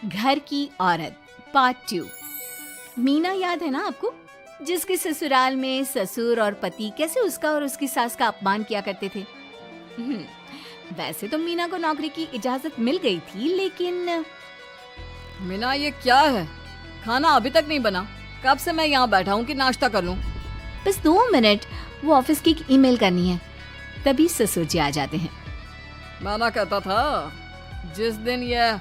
घर की औरत पार्ट 2। मीना याद है ना आपको, जिसके ससुराल में ससुर और पति कैसे उसका और उसकी सास का अपमान किया करते थे। वैसे तो मीना को नौकरी की इजाजत मिल गई थी, लेकिन मीना, ये क्या है? खाना अभी तक नहीं बना। कब से मैं यहाँ बैठा हूँ कि नाश्ता कर लूँ। बस 2 मिनट, वो ऑफिस की एक ईमेल करनी है। तभी ससुर जी आ जाते हैं। मैंने कहता था, जिस दिन ये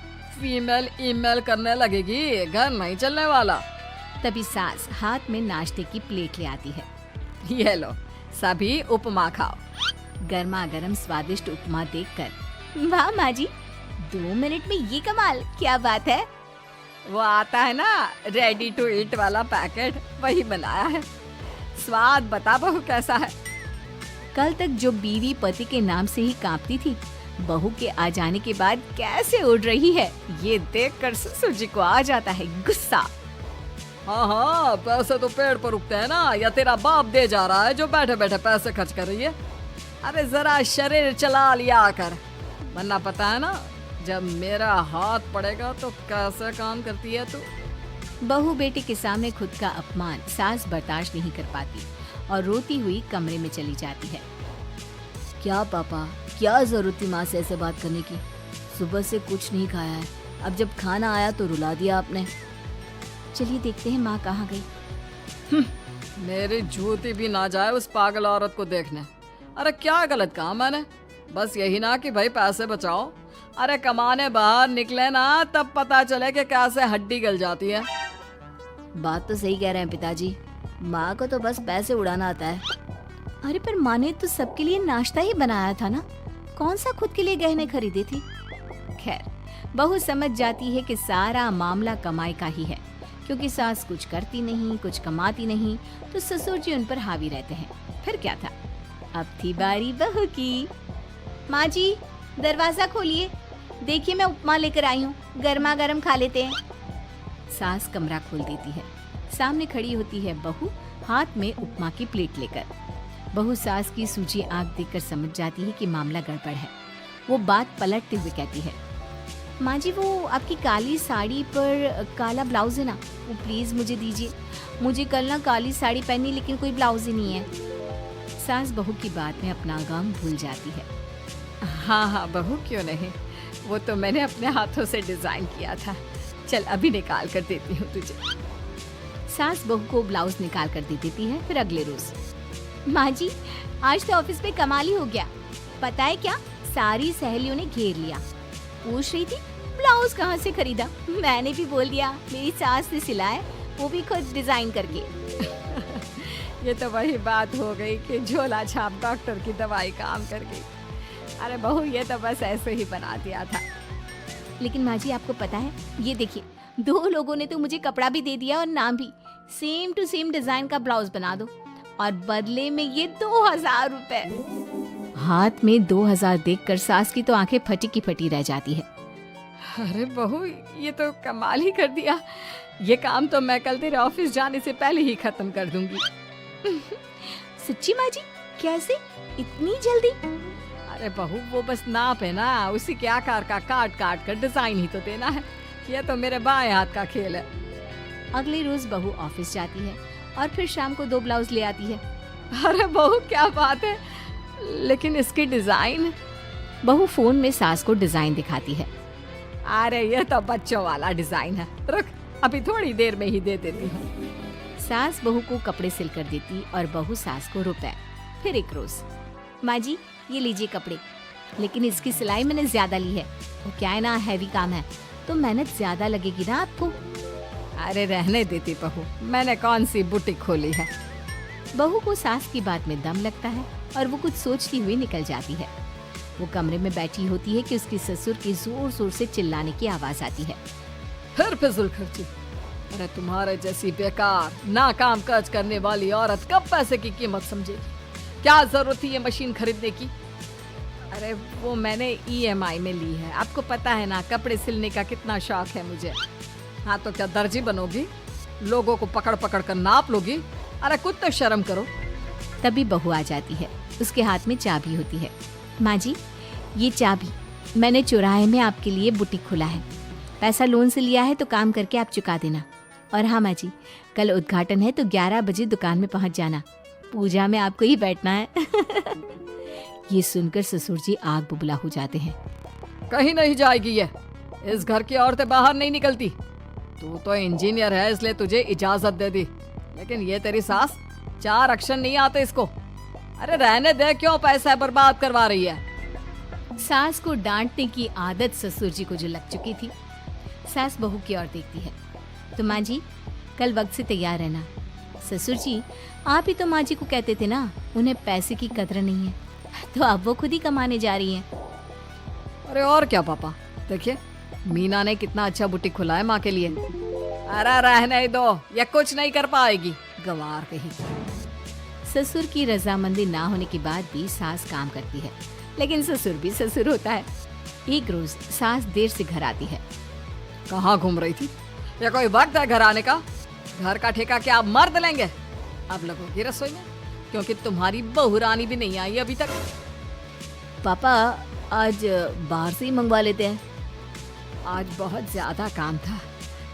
फीमेल ईमेल करने लगेगी घर नहीं चलने वाला। तभी सास हाथ में नाश्ते की प्लेट ले आती है। ये लो, सभी उपमा खाओ। गर्मा गर्म स्वादिष्ट उपमा देखकर, वाह माँ जी, 2 मिनट में ये कमाल, क्या बात है। वो आता है ना रेडी टू ईट वाला पैकेट, वही बनाया है। स्वाद बता बहू कैसा है। कल तक जो बीवी पति के नाम से ही कांपती थी, बहू के आ जाने के बाद कैसे उड़ रही है, ये देखकर ससुर जी को आ जाता है गुस्सा। हाँ, पैसे तो पेड़ पर उगते हैं ना, या तेरा बाप दे जा रहा है जो बैठे बैठे पैसे खर्च कर रही है। अरे जरा शरीर चला लिया कर, वरना पता है ना जब मेरा हाथ पड़ेगा तो कैसे काम करती है तू। बहू बेटे के सामने खुद का अपमान सास बर्दाश्त नहीं कर पाती और रोती हुई कमरे में चली जाती है। क्या पापा, क्या जरूरत थी माँ से ऐसे बात करने की? सुबह से कुछ नहीं खाया है, अब जब खाना आया तो रुला दिया आपने। चलिए देखते हैं माँ कहाँ गई। मेरी जूती भी ना जाए उस पागल औरत को देखने। अरे क्या गलत काम मैंने? बस यही ना कि भाई पैसे बचाओ। अरे कमाने बाहर निकले ना, तब पता चले कि कैसे हड्डी गल जाती है। बात तो सही कह रहे हैं पिताजी, माँ को तो बस पैसे उड़ाना आता है। अरे पर माँ ने तो सबके लिए नाश्ता ही बनाया था ना, कौन सा खुद के लिए गहने खरीदे थे। खैर, बहू समझ जाती है कि सारा मामला कमाई का ही है, क्योंकि सास कुछ करती नहीं, कुछ कमाती नहीं, तो ससुर जी उन पर हावी रहते हैं। फिर क्या था, अब थी बारी बहू की। माँ जी, दरवाजा खोलिए, देखिए मैं उपमा लेकर आई हूँ, गर्मा गर्म खा लेते हैं। सास कमरा खोल देती है। सामने खड़ी होती है बहू, हाथ में उपमा की प्लेट लेकर। बहू सास की सूजी आंख देखकर समझ जाती है कि मामला गड़बड़ है। वो बात पलटते हुए कहती है, माँ जी वो आपकी काली साड़ी पर काला ब्लाउज है ना, वो प्लीज मुझे दीजिए। मुझे कल ना काली साड़ी पहनी, लेकिन कोई ब्लाउज ही नहीं है। सास बहू की बात में अपना गम भूल जाती है। हाँ बहू, क्यों नहीं, वो तो मैंने अपने हाथों से डिजाइन किया था। चल अभी निकाल कर देती हूँ तुझे। सास बहू को ब्लाउज निकाल कर दे देती है। फिर अगले रोज, माँ जी आज तो ऑफिस में कमाल ही हो गया, पता है क्या, सारी सहेलियों ने घेर लिया, पूछ रही थी ब्लाउज कहाँ से खरीदा। मैंने भी बोल दिया मेरी सास ने सिलाया, वो भी खुद डिजाइन करके। ये तो वही बात हो गई कि झोला छाप डॉक्टर की दवाई काम कर गई। अरे बहू, ये तो बस ऐसे ही बना दिया था। लेकिन माँ जी आपको पता है, ये देखिए 2 लोगों ने तो मुझे कपड़ा भी दे दिया और नाम भी, सेम टू सेम डिजाइन का ब्लाउज बना दो, और बदले में ये 2000 रुपए। हाथ में 2000 देखकर सास की तो आंखें फटी की फटी रह जाती है। अरे बहू, ये तो कमाल ही कर दिया। ये काम तो मैं कल तेरे ऑफिस जाने से पहले ही खत्म कर दूंगी। सच्ची माँ जी, कैसे, इतनी जल्दी? अरे बहू, वो बस नाप है ना, उसी के आकार का काट काट कर डिजाइन ही तो देना है। ये तो मेरे बाएं हाथ का खेल है। अगले रोज बहू ऑफिस जाती है और फिर शाम को 2 ब्लाउज ले आती है। अरे बहू, क्या बात है, लेकिन इसकी डिजाइन। बहू फोन में सास को डिजाइन दिखाती है। अरे ये तो बच्चों वाला डिजाइन है, रुक अभी थोड़ी देर में ही दे देती हूँ। सास बहू को कपड़े सिल कर देती और बहू सास को रुपए। फिर एक रोज, माँ जी ये लीजिए कपड़े, लेकिन इसकी सिलाई मैंने ज्यादा ली है, वो क्या है ना हैवी काम है, तो मेहनत ज्यादा लगेगी ना आपको। अरे रहने देती बहू, मैंने कौन सी बुटीक खोली है। बहू को सास की बात में दम लगता है और वो कुछ सोचती हुई निकल जाती है। वो कमरे में बैठी होती है कि उसके ससुर की जोर जोर से चिल्लाने की आवाज आती है। फिर फिजूल खर्ची। अरे तुम्हारे जैसी बेकार नाकाम काज करने वाली औरत कब पैसे की कीमत समझेगी? क्या जरूरत थी ये मशीन खरीदने की? अरे वो मैंने EMI में ली है, आपको पता है ना कपड़े सिलने का कितना शौक है मुझे। हाँ तो क्या दर्जी बनोगी? लोगों को पकड़ पकड़ कर नाप लोगी? अरे कुछ तो शर्म करो। तभी बहू आ जाती है, उसके हाथ में चाबी होती है। माँ जी ये चाबी, मैंने चौराहे में आपके लिए बुटीक खोला है। पैसा लोन से लिया है तो काम करके आप चुका देना। और हाँ माँ जी, कल उद्घाटन है तो 11 बजे दुकान में पहुंच जाना। पूजा में आपको ही बैठना है। ये सुनकर ससुर जी आग बुबला हो जाते हैं। कहीं नहीं जाएगी ये। इस घर की औरतें बाहर नहीं निकलती। तू तो इंजीनियर है इसलिए तुझे इजाजत दे दी, लेकिन ये तेरी सास 4 अक्षर नहीं आते इसको। अरे रहने दे, क्यों पैसा बर्बाद करवा रही है। सास को डांटने की आदत ससुर जी को जो लग चुकी थी। सास बहू की ओर देखती है। तो माँ जी, कल वक्त से तैयार रहना। ससुर जी, आप ही तो माँ जी को कहते थे ना उन्हें पैसे की कदर नहीं है, तो अब वो खुद ही कमाने जा रही हैं। अरे और क्या पापा, देखिए मीना ने कितना अच्छा बुटीक खुला है माँ के लिए। अरे रहने दो, ये कुछ नहीं कर पाएगी, गवार कहीं। ससुर की रजामंदी ना होने के बाद भी सास काम करती है, लेकिन ससुर भी ससुर होता है। एक रोज सास देर से घर आती है। कहाँ घूम रही थी? ये कोई वक्त है घर आने का? घर का ठेका क्या आप मर्द लेंगे? अब लगोगी रसोई में, क्योंकि तुम्हारी बहू रानी भी नहीं आई अभी तक। पापा आज बाहर से ही मंगवा लेते हैं। आज बहुत ज्यादा काम था।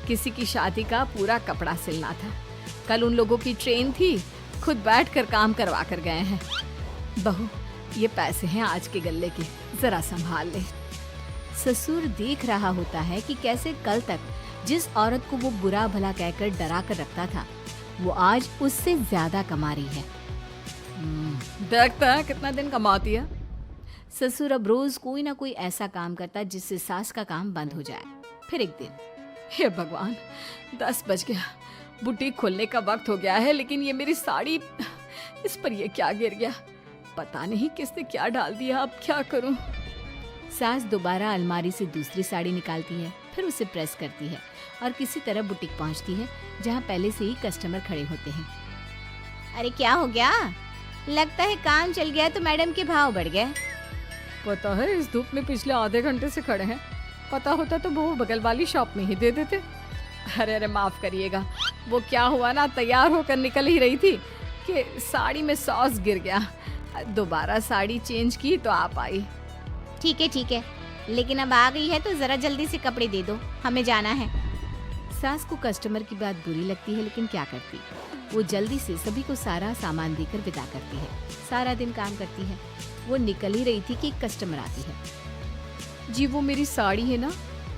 किसी की शादी का पूरा कपड़ा सिलना था। कल उन लोगों की ट्रेन थी, खुद बैठकर काम करवा कर गए हैं। बहू, ये पैसे हैं आज के गल्ले के, जरा संभाल ले। ससुर देख रहा होता है कि कैसे कल तक जिस औरत को वो बुरा भला कहकर डरा कर रखता था, वो आज उससे ज्यादा कमा रही है। देखते हैं कितना दिन कमाती है। ससुर अब रोज कोई ना कोई ऐसा काम करता जिससे सास का काम बंद हो जाए। फिर एक दिन, हे भगवान, 10 बज गया, बुटीक खोलने का वक्त हो गया है, लेकिन ये मेरी साड़ी, इस पर ये क्या गिर गया? पता नहीं किसने क्या डाल दिया, अब क्या करूं? सास दोबारा अलमारी से दूसरी साड़ी निकालती है, फिर उसे प्रेस करती है और किसी तरह बुटीक पहुंचती है, जहां पहले से ही कस्टमर खड़े होते हैं। अरे क्या हो गया? लगता है काम चल गया तो मैडम के भाव बढ़ गए। पता है, इस धूप में पिछले आधे घंटे से खड़े हैं। पता होता तो वो बगल वाली शॉप में ही दे देते। अरे अरे माफ करिएगा, वो क्या हुआ ना, तैयार होकर निकल ही रही थी कि साड़ी में सॉस गिर गया। दोबारा साड़ी चेंज की तो आप आई। ठीक है, लेकिन अब आ गई है तो जरा जल्दी से कपड़े दे दो, हमें जाना है। सास को कस्टमर की बात बुरी लगती है, लेकिन क्या करती, वो जल्दी से सभी को सारा सामान देकर विदा करती है। सारा दिन काम करती है। वो निकल ही रही थी कि एक कस्टमर आती है। जी, वो मेरी साड़ी है ना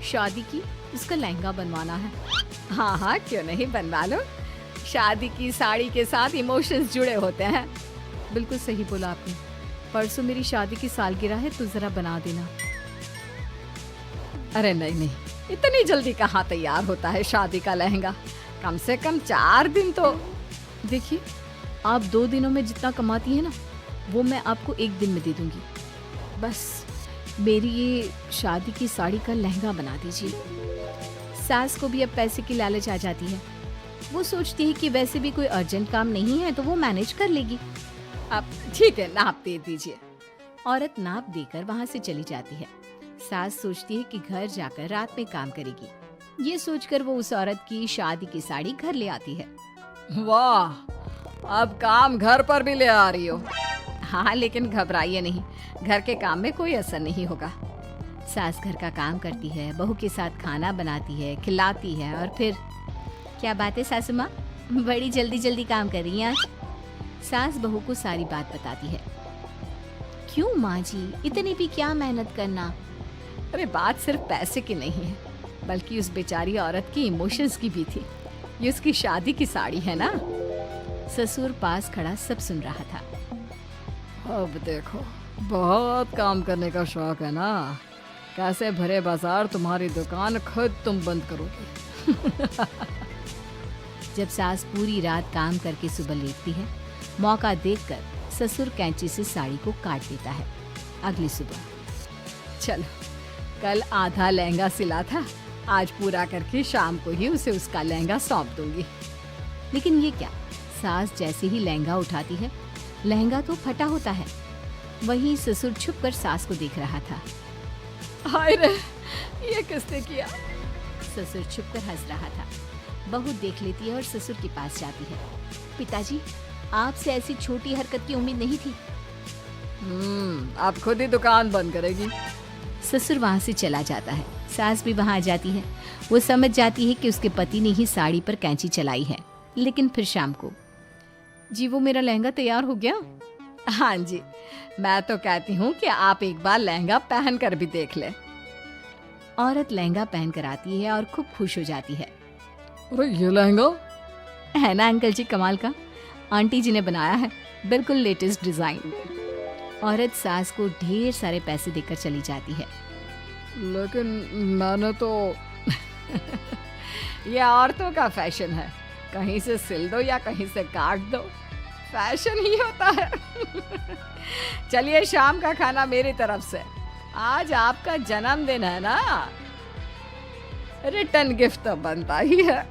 शादी की, उसका लहंगा बनवाना है। हाँ हाँ, क्यों नहीं, बनवा लो। शादी की साड़ी के साथ इमोशंस जुड़े होते हैं। बिल्कुल सही बोला आपने। परसों मेरी शादी की सालगिरह है, तो जरा बना देना। अरे नहीं, इतनी जल्दी कहाँ तैयार होता है शादी का लहंगा? कम से कम 4 दिन तो। देखिए, आप 2 दिनों में जितना कमाती है ना, वो मैं आपको 1 दिन में दे दूंगी। बस मेरी ये शादी की साड़ी का लहंगा बना दीजिए। सास को भी अब पैसे की लालच आ जाती है। वो सोचती है कि वैसे भी कोई अर्जेंट काम नहीं है तो वो मैनेज कर लेगी। अब ठीक है, नाप दे दीजिए। औरत नाप देकर वहाँ से चली जाती है। सास सोचती है कि घर जाकर रात में काम करेगी। ये सोचकर वो उस औरत की शादी की साड़ी घर ले आती है। वाह, अब काम घर पर भी ले आ रही हो। हाँ, लेकिन घबराइए नहीं, घर के काम में कोई असर नहीं होगा। सास घर का काम करती है, बहू के साथ खाना बनाती है, खिलाती है, और फिर क्या बात है सासू माँ, बड़ी जल्दी जल्दी काम कर रही हैं आज। सास बहू को सारी बात बताती है। क्यों माँ जी, इतनी भी क्या मेहनत करना? अरे बात सिर्फ पैसे की नहीं है, बल्कि उस बेचारी औरत की इमोशंस की भी थी। ये उसकी शादी की साड़ी है ना। ससुर पास खड़ा सब सुन रहा था। अब देखो, बहुत काम करने का शौक है ना। कैसे भरे बाजार तुम्हारी दुकान खुद तुम बंद करोगे। जब सास पूरी रात काम करके सुबह लेटती है, मौका देखकर ससुर कैंची से साड़ी को काट देता है। अगली सुबह, चलो, कल आधा लहंगा सिला था, आज पूरा करके शाम को ही उसे उसका लहंगा सौंप दूंगी। लेकिन ये क्या, सास जैसे ही लहंगा उठाती है, लहंगा तो फटा होता है। वहीं ससुर छुपकर सास को देख रहा था। हाय रे, ये किसने किया? ससुर छुपकर हंस रहा था। बहू देख लेती है और ससुर के पास जाती है। पिताजी, आपसे ऐसी छोटी हरकत की उम्मीद नहीं थी। अब खुद ही दुकान बंद करेगी। ससुर वहाँ से चला जाता है। सास भी वहाँ आ जाती है। वो समझ जाती है कि उसके पति ने ही साड़ी पर कैंची चलाई है। लेकिन फिर शाम को, जी वो मेरा लहंगा तैयार हो गया? हाँ जी, मैं तो कहती हूँ कि आप एक बार लहंगा पहन कर भी देख ले। औरत लहंगा पहन कर आती है और खूब खुश हो जाती है। अरे ये लहंगा है ना अंकल जी कमाल का, आंटी जी ने बनाया है, बिल्कुल लेटेस्ट डिजाइन। औरत सास को ढेर सारे पैसे देकर चली जाती है। लेकिन मैंने तो ये औरतों का फैशन है, कहीं से सिल दो या कहीं से काट दो, फैशन ही होता है। चलिए शाम का खाना मेरी तरफ से, आज आपका जन्मदिन है ना, रिटर्न गिफ्ट तो बनता ही है।